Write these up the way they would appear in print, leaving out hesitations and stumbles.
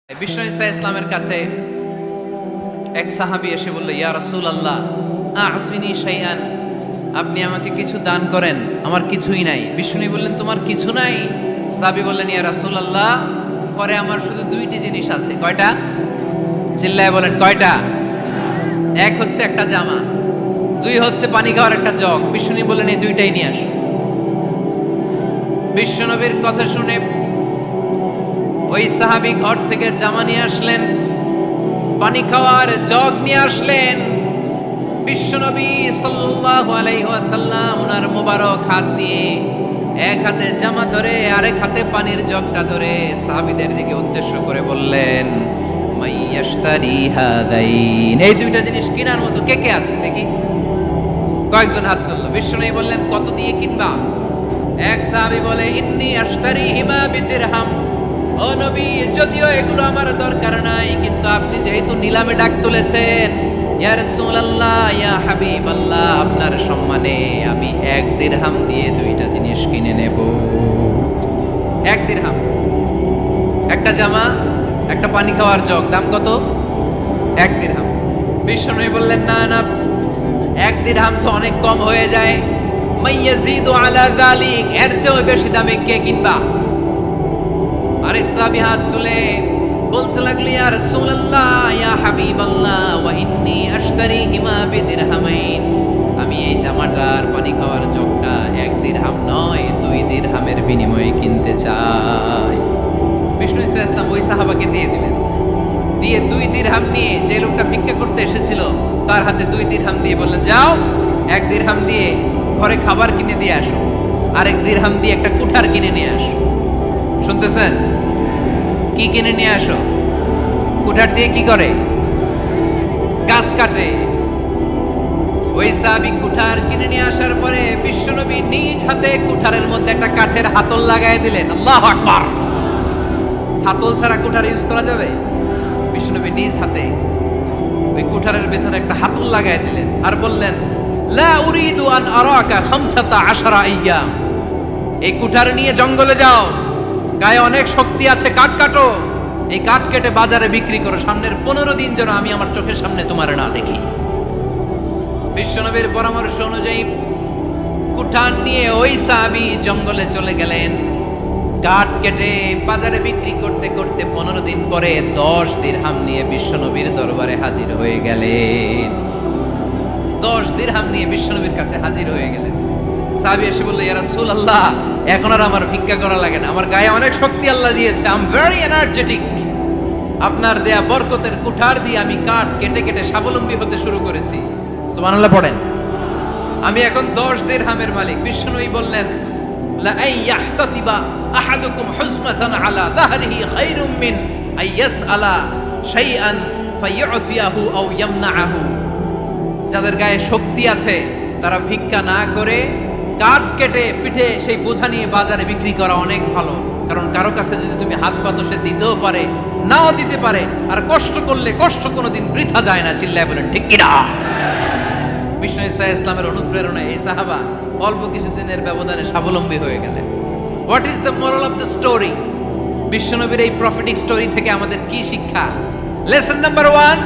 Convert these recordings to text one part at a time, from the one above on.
বিষ্ণু ইসা ইসলামের কাছে এক সাহাবী এসে বলল, ইয়া রাসূলুল্লাহ আ'তিনি শাইআন, আপনি আমাকে কিছু দান করেন, আমার কিছুই নাই। বিষ্ণু বললেন, তোমার কিছু নাই? সাহাবী বললেন, ইয়া রাসূলুল্লাহ ঘরে আমার শুধু দুইটি জিনিস আছে। কয়টা? চিল্লায় বলেন কয়টা? এক হচ্ছে একটা জামা, দুই হচ্ছে পানি খাওয়ার একটা জগ। বিষ্ণু বললেন, এই দুইটাই নিয়ে আস। বিশ্বনবীর কথা শুনে ওই সাহাবী ঘর থেকে জামা নিয়ে আসলেন, পানি খাওয়ার জগ নিয়ে আসলেন। বিশ্বনবী সাল্লাল্লাহু আলাইহি ওয়াসাল্লাম ওনার মোবারক হাত দিয়ে এক হাতে জামা ধরে আরেক হাতে পানির জগটা ধরে সাহাবীদের দিকে উদ্দেশ্য করে বললেন, মাইয়াশতারি হাদাইন, এই দুইটা জিনিস কেনার মতো কে কে আছে দেখি? কয়েকজন হাত তুলল। বিশ্বনবী বললেন, কত দিয়ে কিনবা? এক সাহাবী বলে, ইন্নী আশতারি হিমা বিদিরহাম, ও নবী যদিও এগুলো আমার দরকার নাই, কিন্তু আপনি যেহেতু নিলামে ডাক তুলেছেন, ইয়া রাসূলুল্লাহ ইয়া হাবিবাল্লাহ, আপনার সম্মানে আমি 1 দিরহাম দিয়ে দুইটা জিনিস কিনে নেব। 1 দিরহাম, একটা জামা, একটা পানি খাওয়ার জগ, দাম কত? 1 দিরহাম। বিশ্বনবী বললেন, না না, 1 দিরহাম তো অনেক কম হয়ে যায়, মাইয়াজিদু আলা যালিক, এর চেয়ে বেশি দামে কে কিনবা? আরেক সাহাবী হাত তুলে বলতে লাগলেন, ইয়া রাসূলুল্লাহ ইয়া হাবিবাল্লাহ ওয়া ইন্নী আশতারিহিমা বিদিরহামাইন, আমি এই জামাটার পানি খাওয়ার জগটা 1 দিরহাম নয় 2 দিরহামের বিনিময়ে কিনতে চাই। বিষ্ণু ইসলাম ওই সাহাবাকে দিয়ে দিলেন। দিয়ে 2 দিরহাম নিয়ে যে লোকটা ভিক্ষা করতে এসেছিল তার হাতে 2 দিরহাম দিয়ে বললেন, যাও 1 দিরহাম দিয়ে ঘরে খাবার কিনে দিয়ে আসো, আর 1 দিরহাম দিয়ে একটা কুঠার কিনে নিয়ে আসো। শুনতেছেন? কি কিনে নিয়ে আসো? কুঠার দিয়ে কি করে? গাছ কাটে। ওই সাহাবী কুঠার কিনে নিয়ে আসার পরে বিশ্বনবী নিজ হাতে কুঠারের মধ্যে একটা কাঠের হাতল লাগাই দিলেন। আল্লাহু আকবার! হাতল ছাড়া কুঠার ইউজ করা যাবে? বিশ্বনবী নিজ হাতে ওই কুঠারের ভেতরে একটা হাতল লাগাই দিলেন আর বললেন, লা উরিদু আন আরাকা 15 আইয়াম, এই কুঠার নিয়ে জঙ্গলে যাও, গায়ে অনেক শক্তি আছে, কাঠ কাটো, এই কাঠ কেটে বাজারে বিক্রি করো, সামনের 15 দিন যেন আমি আমার চোখের সামনে তোমার না দেখি। বিশ্বনবীর পরামর্শ অনুযায়ী কুঠার নিয়ে ওই সাহাবী জঙ্গলে চলে গেলেন। কাঠ কেটে বাজারে বিক্রি করতে করতে 15 দিন পরে 10 দিরহাম নিয়ে বিশ্বনবীর দরবারে হাজির হয়ে গেলেন। 10 দিরহাম নিয়ে বিশ্বনবীর কাছে হাজির হয়ে গেলেন। সাহাবী এসে বলল, ইয়া রাসূলুল্লাহ এখন আর আমার ভিক্ষা করা লাগে না, আমার গায়ে অনেক শক্তি আল্লাহ দিয়েছে, আই এম ভেরি এনার্জেটিক, আপনার দেয়া বরকতের কুঠার দিয়ে আমি কাঠ কেটে কেটে স্বাবলম্বী হতে শুরু করেছি। সুবহানাল্লাহ পড়েন। আমি এখন 10 দিরহামের মালিক। বিশ্বনবী বললেন, লা আইয়াহতাতিবা আহাদুকুম হুজমাতান আলা যাহরিহি খায়রুম মিন আইয়াসআলা শাইআন ফায়ু'তিয়াহু আও ইয়ামনাহু, যাদের গায়ে শক্তি আছে তারা ভিক্ষা না করে কাঠ কেটে পিঠে সেই বোঝা নিয়ে বাজারে বিক্রি করা অনেক ভালো, কারণ কারো কাছে যদি তুমি হাত পাতো সে দিতেও পারে, নাও দিতে পারে, আর কষ্ট করলে কষ্ট কোনোদিন বৃথা যায় না। চিল্লায় বলেন ঠিক কিনা? বিষ্ণু ইসা ইসলামের অনুপ্রেরণায় এই সাহাবা অল্প কিছুদিনের ব্যবধানে স্বাবলম্বী হয়ে গেলেন। What is the moral of the story? বিশ্বনবীর এই প্রফেটিক স্টোরি থেকে আমাদের কি শিক্ষা? লেসন নাম্বার 1,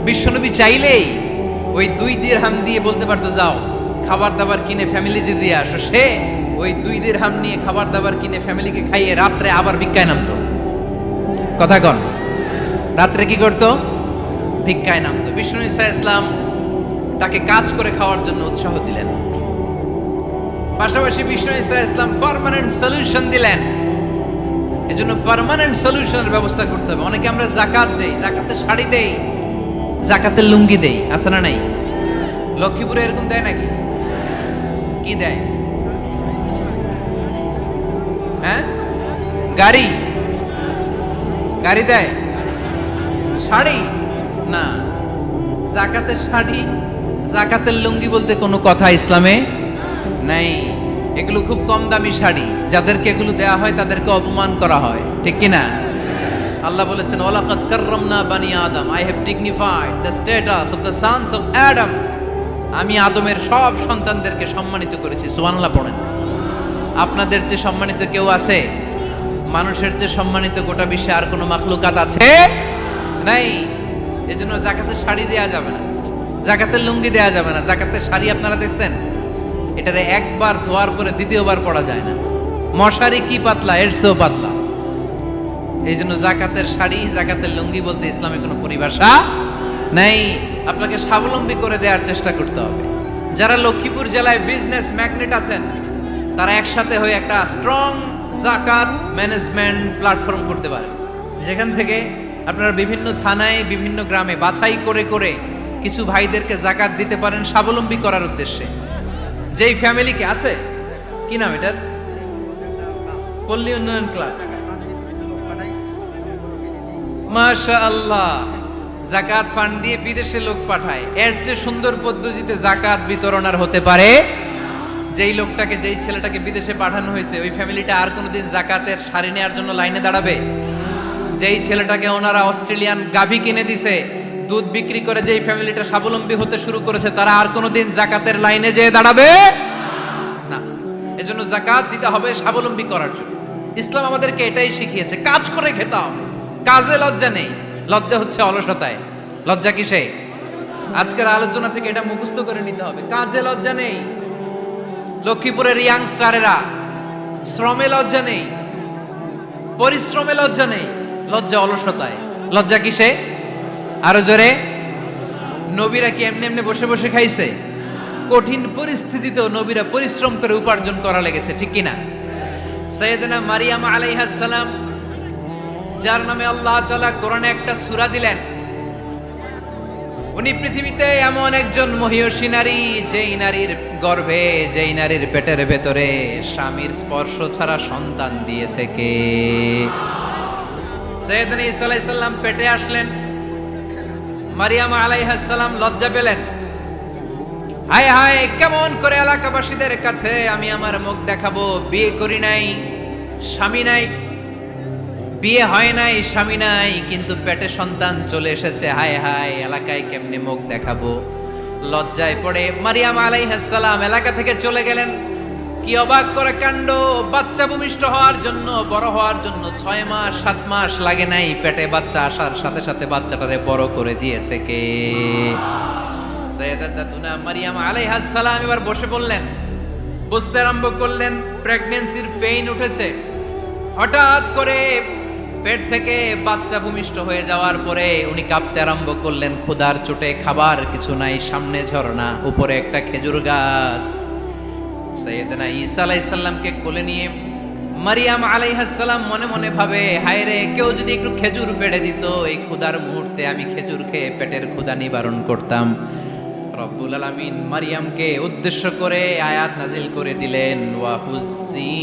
বিশ্বনবী চাইলেই ওই 2 দিরহাম দিয়ে বলতে পারতো, যাও খাবার দাবার কিনে ফ্যামিলিতে দিয়ে আসো। সে ওই 2 দিরহাম নিয়ে খাবার দাবার কিনে ফ্যামিলিকে খাইয়ে রাত্রে আবার ভিক্ষায় নামতো। কথা কন, রাত্রে কি করতো? ভিক্ষায় নামতো। বিষ্ণু ইসা ইসলাম তাকে কাজ করে খাওয়ার জন্য উৎসাহ দিলেন। পাশাপাশি বিষ্ণু ইসা ইসলাম পার্মানেন্ট সলিউশন দিলেন। এজন্য পার্মানেন্ট সলিউশনের ব্যবস্থা করতে হবে। অনেকে আমরা যাকাত দেই, যাকাতের শাড়ি দেই, যাকাতের লুঙ্গি দেই, আছে না নাই? লক্ষ্মীপুরে এরকম দেয় নাকি? কি দেয়? হ্যাঁ, গাড়ি, গাড়ি দেয়, শাড়ি না। যাকাতের শাড়ি, যাকাতের লুঙ্গি বলতে কোনো কথা ইসলামে নাই। এগুলো খুব কম দামি শাড়ি, যাদেরকে এগুলো দেয়া হয় তাদেরকে অপমান করা হয়, ঠিক কিনা? আল্লাহ বলেছেন, ওয়ালাকাদ কাররামনা বানি আদম, I have dignified the status of the sons of Adam, আমি আদমের সব সন্তানদেরকে সম্মানিত করেছি। সুবহানাল্লাহ পড়েন। আপনাদের চেয়ে সম্মানিত কেউ আছে? মানুষের চেয়ে সম্মানিত গোটা বিশ্বে আর কোনো মাখলুকাত আছে নাই। এজন্য জাকাতের শাড়ি দেয়া যাবে না, জাকাতের লুঙ্গি দেয়া যাবে না। জাকাতের শাড়ি আপনারা দেখছেন, এটারে একবার ধোয়ার পরে দ্বিতীয়বার পরা যায় না। মশারি কি পাতলা, এর চেয়েও পাতলা। এই জন্য জাকাতের শাড়ি, জাকাতের লুঙ্গি বলতে ইসলামে কোনো পরিভাষা নাই। আপনাকে স্বাবলম্বী করে দেওয়ার চেষ্টা করতে হবে। যারা লক্ষ্মীপুর জেলায় বিজনেস ম্যাগনেট আছেন, তারা একসাথে হয়ে একটা স্ট্রং জাকাত ম্যানেজমেন্ট প্ল্যাটফর্ম করতে পারেন, যেখান থেকে আপনারা বিভিন্ন থানায়, বিভিন্ন গ্রামে বাছাই করে করে কিছু ভাইদেরকে জাকাত দিতে পারেন স্বাবলম্বী করার উদ্দেশ্যে। যেই ফ্যামিলিকে আছে, কি নাম এটার, পল্লী উন্নয়ন ক্লাব, মাশাআল্লাহ, জাকাত ফান্ড দিয়ে বিদেশে লোক পাঠায়। এর চেয়ে সুন্দর পদ্ধতিতে জাকাত বিতরণ আর হতে পারে? যেই লোকটাকে, যেই ছেলেটাকে বিদেশে পাঠানো হয়েছে, ওই ফ্যামিলিটা আর কোনোদিন জাকাতের শাড়ি নেওয়ার জন্য লাইনে দাঁড়াবে? যেই ছেলেটাকে ওনারা অস্ট্রেলিয়ান গাভী কিনে দিছে, দুধ বিক্রি করে যেই ফ্যামিলিটা স্বাবলম্বী হতে শুরু করেছে, তারা আর কোনোদিন জাকাতের লাইনে যেয়ে দাঁড়াবে না। এজন্য জাকাত দিতে হবে স্বাবলম্বী করার জন্য। ইসলাম আমাদেরকে এটাই শিখিয়েছে, কাজ করে খেতে হবে। কাজে লজ্জা নেই, লজ্জা হচ্ছে অলসতায়। লজ্জা কিসে? আজকের আলোচনা থেকে এটা মুখস্থ করে নিতে হবে, কাজে লজ্জা নেই। লক্ষ্মীপুরের ইয়াংস্টারেরা শ্রমে লজ্জা নেই, পরিশ্রমে লজ্জা নেই, লজ্জা অলসতায়। লজ্জা কিসে? আরো জোরে। নবীরা কি এমনি এমনি বসে বসে খাইছে? কঠিন পরিস্থিতিতেও নবীরা পরিশ্রম করে উপার্জন করা লেগেছে, ঠিক কিনা? সাইয়েদনা মারিয়াম আলাইহিস সালাম, যার নামে আল্লাহ তাআলা কোরআনে একটা সূরা দিলেন, উনি পৃথিবীতে এমন একজন মহিয়সী নারী, যেই নারীর গর্ভে, যেই নারীর পেটের ভেতরে স্বামীর স্পর্শ ছাড়া সন্তান দিয়েছে কে? সাইয়েদনা ঈসা আলাইহিস সালাম পেটে আসলেন। মারিয়াম আলাইহিস সালাম লজ্জা পেলেন, হায় হায়, কেমন করে এলাকাবাসীদের কাছে আমি আমার মুখ দেখাবো? বিয়ে করি নাই, স্বামী নাই, বিয়ে হয় নাই, স্বামী নাই, কিন্তু পেটে সন্তান চলে এসেছে। হায় হায়, এলাকায় কেমনে মুখ দেখাবো? লজ্জায় পড়ে মারিয়াম আলাইহিস সালাম এলাকা থেকে চলে গেলেন। কি অবাক করে কাণ্ড! বাচ্চা ভূমিষ্ঠ হওয়ার জন্য, বড় হওয়ার জন্য 6 মাস 7 মাস লাগে নাই, পেটে বাচ্চা আসার সাথে সাথে বাচ্চাটারে বড় করে দিয়েছে কে? সাইয়েদাতুনা মারিয়াম আলাইহিস সালাম এবার বসে পড়লেন, বুঝতে আরম্ভ করলেন প্রেগন্যান্সির পেইন উঠেছে। হঠাৎ করে পেট থেকে বাচ্চা ভূমিষ্ঠ হয়ে যাওয়ার পরে উনি কাঁপতে আরম্ভ করলেন। ক্ষুধার চোটে খাবার কিছু নাই, সামনে ঝর্ণা, উপরে একটা খেজুর গাছ। সাইয়েদনা ঈসা আলাইহিস সালামকে কোলে নিয়ে মারিয়াম আলাইহিস সালাম মনে মনে ভাবে, হায় রে, কেউ যদি একটু খেজুর পেড়ে দিত, এই ক্ষুধার মুহূর্তে আমি খেজুর খেয়ে পেটের ক্ষুধা নিবারণ করতাম। রব্বুল আলামিন মারিয়ামকে উদ্দেশ্য করে আয়াত নাজিল করে দিলেন, ওয়া হুজ্জি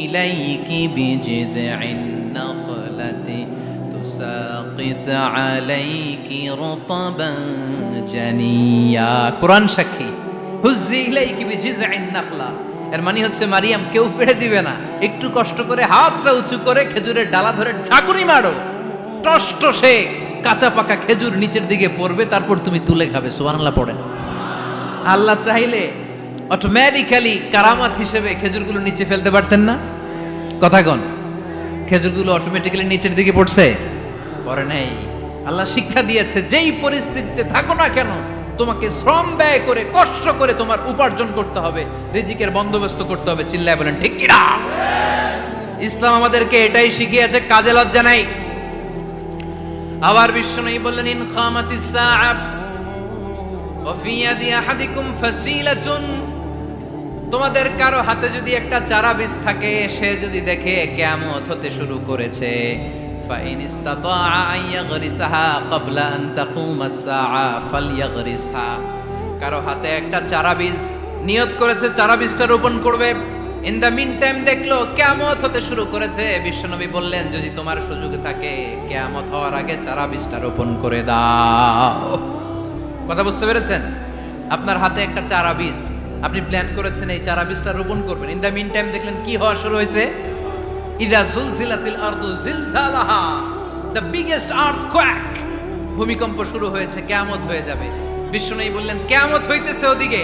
ইলাইকি বিজিযইন নাখলাতি তুসাকিত আলাইকি রতবান জানিয়া। কোরআন সাক্ষী, হুজ্জি ইলাইকি বিজিযইন নাখলা, এর মানে হচ্ছে মারিয়াম, কেউ পেড়ে দিবে না, একটু কষ্ট করে হাতটা উঁচু করে খেজুরের ডালা ধরে ঝাঁকুনি মারো, টসটসে কাঁচা পাকা খেজুর নিচের দিকে পড়বে, তারপর তুমি তুলে খাবে। সুবহানাল্লাহ পড়েন। আল্লাহ চাইলে অটোমেটিক্যালি কারামাত হিসেবে খেজুরগুলো নিচে ফেলতে পারতেন না? কথা কন, খেজুরগুলো অটোমেটিক্যালি নিচের দিকে পড়ছে? পড়ে নাই। আল্লাহ শিক্ষা দিয়েছে, যেই পরিস্থিতিতে থাকো না কেন, তোমাকে শ্রম ব্যয় করে, কষ্ট করে তোমার উপার্জন করতে হবে, রিজিকের বন্দোবস্ত করতে হবে। চিল্লায় বলেন ঠিক কিনা? ইসলাম আমাদেরকে এটাই শিখিয়েছে, কাজে লজ্জা নাই। আবার বিশ্বনবী বললেন, ইন খামাতিস সাআ ওয়া ফি ইয়াদি আহাদিকুম ফাসিলাতুন, তোমাদের কারো হাতে যদি একটা চারা বীজ থাকে, সে যদি দেখে কিয়ামত হতে শুরু করেছে, ফাইন ইসতাতাআ আন ইয়াগরিসাহা ক্বাবলা আন তাকুমাস সাআ ফালইয়াগরিসহা, কারো হাতে একটা চারা বীজ নিয়ত করেছে, চারা বীজটা রোপণ করবে, ইন দ্য মিন টাইম দেখলো কিয়ামত হতে শুরু করেছে, বিশ্বনবী বললেন, যদি তোমার সুযোগ থাকে কিয়ামত হওয়ার আগে চারা বীজটা রোপণ করে দাও। কথা বুঝতে পেরেছেন? আপনার হাতে একটা চারা বীজ, আপনি প্ল্যান করেছেন এই চারা বীজটা রোপণ করবেন, ইন দ্য মিন টাইম দেখলেন কি হওয়া শুরু হয়েছে? ইযা জুলজিলাতিল আরদু জিলজালাহা, দ্য বিগেস্ট আর্থকোয়েক, ভূমিকম্প শুরু হয়েছে, কিয়ামত হয়ে যাবে। বিশ্বনবী বললেন, কিয়ামত হইতেছে ওদিকে,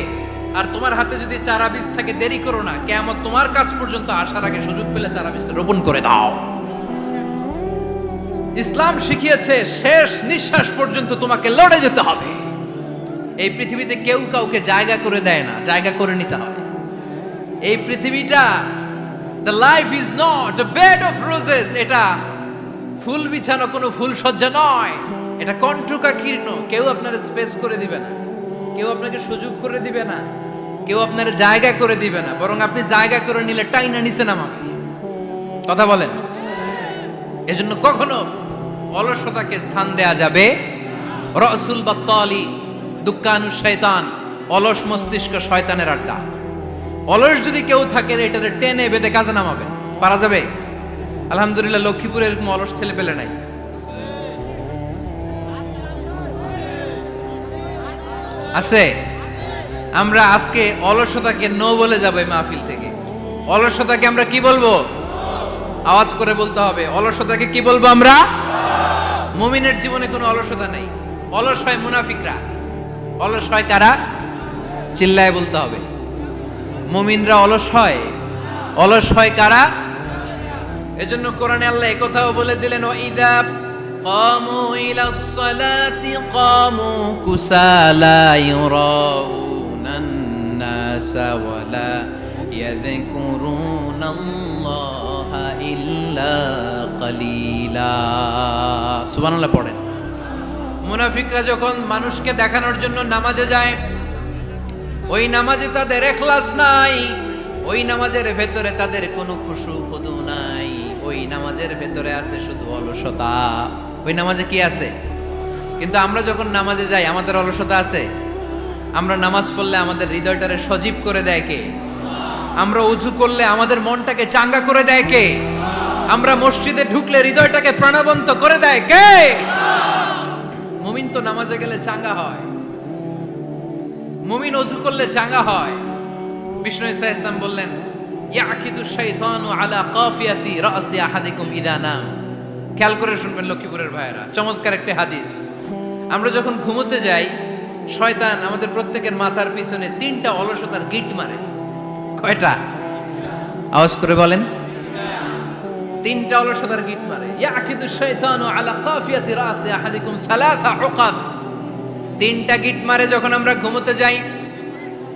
আর তোমার হাতে যদি চারা বীজ থাকে, দেরি করো না, কিয়ামত তোমার কাছ পর্যন্ত আসার আগে সুযোগ পেলে চারা বীজটা রোপণ করে দাও। ইসলাম শিখিয়েছে শেষ নিঃশ্বাস পর্যন্ত তোমাকে লড়ে যেতে হবে। এই পৃথিবীতে কেউ কাউকে জায়গা করে দেয় না, জায়গা করে নিতে হয়। এই পৃথিবীটা, the life is not a bed of roses, এটা ফুল বিছানো কোনো ফুল সজ্জা নয়, এটা কণ্টকাকীর্ণ। কেউ আপনার স্পেস করে দিবে না, কেউ আপনাকে সুযোগ করে দিবে না, কেউ আপনার জায়গা করে দিবে না, বরং আপনি জায়গা করে নিলে টাইনা নিচে নামাবে। কথা বলেন। এজন্য কখনো অলসতাকে স্থান দেয়া যাবে। রসুল বাত্তালি দুক্কানু শয়তান, অলস মস্তিষ্ক শয়তানের আড্ডা। অলস যদি কেউ থাকে এটারে টেনে বেঁধে কাজে নামাবেন, পারা যাবে? আলহামদুলিল্লাহ লক্ষ্মীপুরে এরকম অলস ছেলে পেলে নাই। আছে? আমরা আজকে অলসতাকে নো বলে যাবো এই মাহফিল থেকে। অলসতাকে আমরা কি বলবো? আওয়াজ করে বলতে হবে। অলসতাকে কি বলবো আমরা? মুমিনের জীবনে কোনো অলসতা নেই। অলস হয় মুনাফিকরা। অলস হয় কারা? চিল্লায় বলতে হবে। মুমিনরা অলস হয়। অলস হয় কারা? এজন্য কোরআনে আল্লাহ একথাও বলে দিলেন, ওয়াইদা কামু ইলাস সালাতি কামু কুসালা ইউরাউনান নাসা ওয়ালা ইয়াযকুরুনাল্লাহা ইল্লা কালিলা। সুবহানাল্লাহ পড়েন। মুনাফিকরা যখন মানুষকে দেখানোর জন্য নামাজে যায়, ওই নামাজে তাদের ইখলাস নাই, ওই নামাজের ভেতরে তাদের কোনো খুশু খুদু নাই, ওই নামাজের ভেতরে আছে শুধু অলসতা। ওই নামাজে কি আছে? কিন্তু আমরা যখন নামাজে যাই আমাদের অলসতা আছে? আমরা নামাজ পড়লে আমাদের হৃদয়টারে সজীব করে দেয় কে? আমরা উযু করলে আমাদের মনটাকে চাঙ্গা করে দেয় কে? আমরা মসজিদে ঢুকলে হৃদয়টাকে প্রাণবন্ত করে দেয় কে? মুমিন তো নামাজে গেলে চাঙ্গা হয়, মুমিন ওযু করলে চাঙ্গা হয়। বিষ্ণু ঈসা ইসলাম বললেন, ইয়াকিদু শাইতানু আলা কাফিয়াতি রাসি আহাদিকুম ইদা নাম। খেয়াল করে শুনবেন লক্ষ্মীপুরের ভাইয়েরা, চমৎকার একটা হাদিস। আমরা যখন ঘুমোতে যাই, শয়তান আমাদের প্রত্যেকের মাথার পিছনে 3টা অলসতার গিট মারে। কয়টা? আওয়াজ করে বলেন। 3টা অলসতার গিট মারে। ইয়াকিদু শাইতানু আলা কাফিয়াতি রাসি আহাদিকুম সালাসা উকাব। 3টা গিট মারে যখন আমরা ঘুমোতে যাই।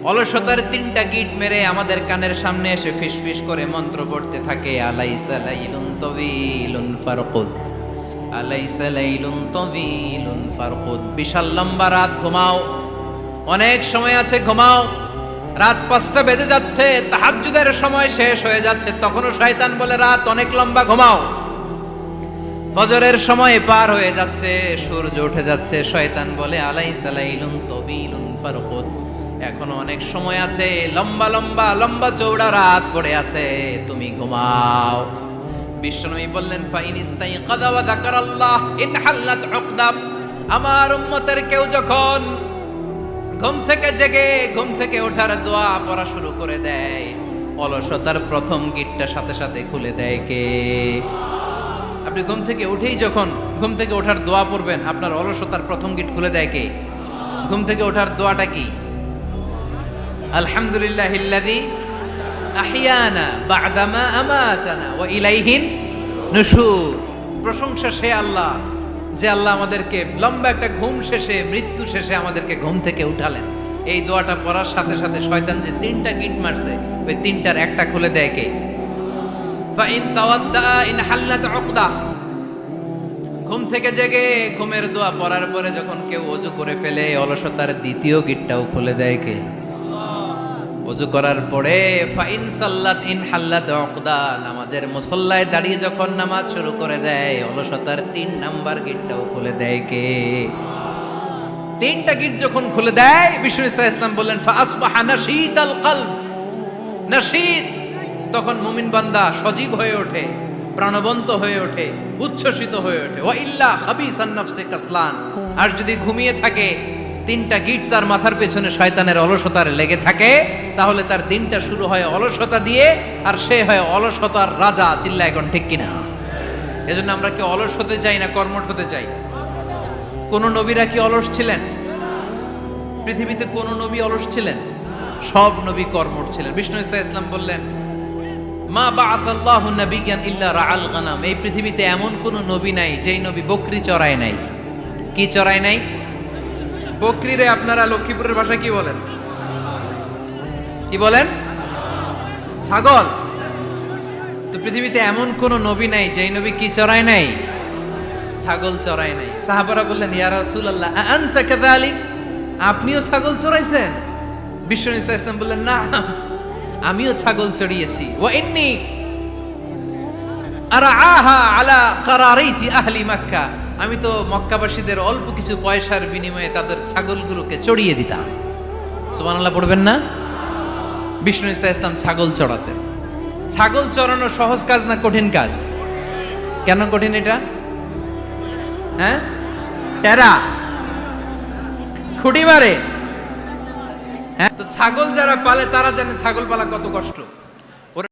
অলসতার 3টা গিট মেরে আমাদের কানের সামনে এসে ফিসফিস করে মন্ত্র পড়তে থাকে, আলাইসা লাইলুন তাওয়িলুন ফারকুদ, আলাইসা লাইলুন তাওয়িলুন ফারকুদ। বিশাল লম্বা রাত, ঘুমাও। অনেক সময় আছে, ঘুমাও। রাত 5টা বেজে যাচ্ছে, তাহাজ্জুদের সময় শেষ হয়ে যাচ্ছে, তখনও শয়তান বলে রাত অনেক লম্বা, ঘুমাও। ফজরের সময় পার হয়ে যাচ্ছে, সূর্য উঠে যাচ্ছে, শয়তান বলে আলাইসা লাইলুন তাওয়িলুন ফারকুদ, এখনো অনেক সময় আছে, লম্বা লম্বা লম্বা চৌড়া রাত পড়ে আছে, তুমি ঘুমাও। বিশ্বনবী বললেন, ফাইন ইস্তাইকাযা ওয়া যাকারাল্লাহ ইনহাল্লাত উকদা। আমার উম্মতের কেউ যখন ঘুম থেকে জেগে ঘুম থেকে ওঠার দোয়া পড়া শুরু করে দেয়, অলসতার প্রথম গিটটা সাথে সাথে খুলে দেয় কে? আপনি ঘুম থেকে উঠেই যখন ঘুম থেকে ওঠার দোয়া পড়বেন, আপনার অলসতার প্রথম গিট খুলে দেয় কে? ঘুম থেকে ওঠার দোয়াটা কি? আলহামদুলিল্লাহিল্লাযী আহইয়ানা বা'দামা আমাতানা ওয়া ইলাইহিন নুশুর। প্রশংসা সে আল্লাহ, যে আল্লাহ আমাদেরকে লম্বা একটা ঘুম শেষে, মৃত্যু শেষে আমাদেরকে ঘুম থেকে উঠালেন। এই দোয়াটা পড়ার সাথে সাথে শয়তান যে 3টা গিট মারছে, ওই 3টার একটা খুলে দেয় কে? Fine তাওয়াদ্দা in হাল্লাত উকদা। ঘুম থেকে জেগে ঘুমের দোয়া পড়ার পরে যখন কেউ ওযু করে ফেলে, অলসতার দ্বিতীয় গিটটাও খুলে দেয় কে? ওযু করার পরে ফাইন সাল্লাত ইন হাল্লাত উকদা, নামাজের মুসল্লায় দাঁড়িয়ে যখন নামাজ শুরু করে দেয়, অলসতার 3 নাম্বার গিটটাও খুলে দেয় কে? 3টা গিট যখন খুলে দেয়, বিষ্ণু ঈসা ইসলাম বললেন, ফাসবাহা নাশীতাল কলব। নাশীত, তখন মুমিন বান্দা সজীব হয়ে ওঠে, প্রাণবন্ত হয়ে ওঠে, উচ্ছ্বসিত হয়ে ওঠে। ওয়া ইল্লা খাবিসান নাফসে কাসলান। আর যদি ঘুমিয়ে থাকে, 3টা গিট তার মাথার পেছনে শয়তানের অলসতার লেগে থাকে, তাহলে তার দিনটা শুরু হয় অলসতা দিয়ে, আর সে হয় অলসতার রাজা। চিল্লা এখন ঠিক কিনা? এজন্য আমরা কি অলস হতে চাই না কর্মঠ হতে চাই? কোন নবীরা কি অলস ছিলেন? পৃথিবীতে কোন নবী অলস ছিলেন? সব নবী কর্মঠ ছিলেন। বিষ্ণু ঈসা ইসলাম বললেন, মা বাআসাল্লাহু নাবিয়ান ইল্লা রাআল গানাম, এই পৃথিবীতে এমন কোন নবী নাই যেই নবী বকরি চড়ায় নাই। কি চড়ায় নাই? বকরিরে আপনারা লক্ষ্মীপুরের ভাষায় কি বলেন? কি বলেন? ছাগল। তো পৃথিবীতে এমন কোন নবী নাই যেই নবী কি চড়ায় নাই? ছাগল চড়ায় নাই। সাহাবারা বললেন, ইয়া রাসূলুল্লাহ আনতা কাযালিক, আপনিও ছাগল চড়াইছেন? বিশ্বনবী সাল্লাল্লাহু আলাইহি ওয়াসাল্লাম বললেন, না, আমিও ছাগল চড়িয়েছি। ওয়া ইন্নী আরআহা আলা কারারাইতি আহলি মক্কা, আমি তো মক্কাবাসীদের অল্প কিছু পয়সার বিনিময়ে তাদের ছাগলগুলোকে চড়িয়ে দিতাম। সুবহানাল্লাহ পড়বেন না? বিষ্ণু ঈসা ইসলাম ছাগল চড়াতেন। ছাগল চড়ানো সহজ কাজ না কঠিন কাজ? কেন কঠিন এটা? হ্যাঁ, টেরা, খুঁটি মারে। হ্যাঁ, তো ছাগল যারা পালে তারা জানে ছাগল পালা কত কষ্ট।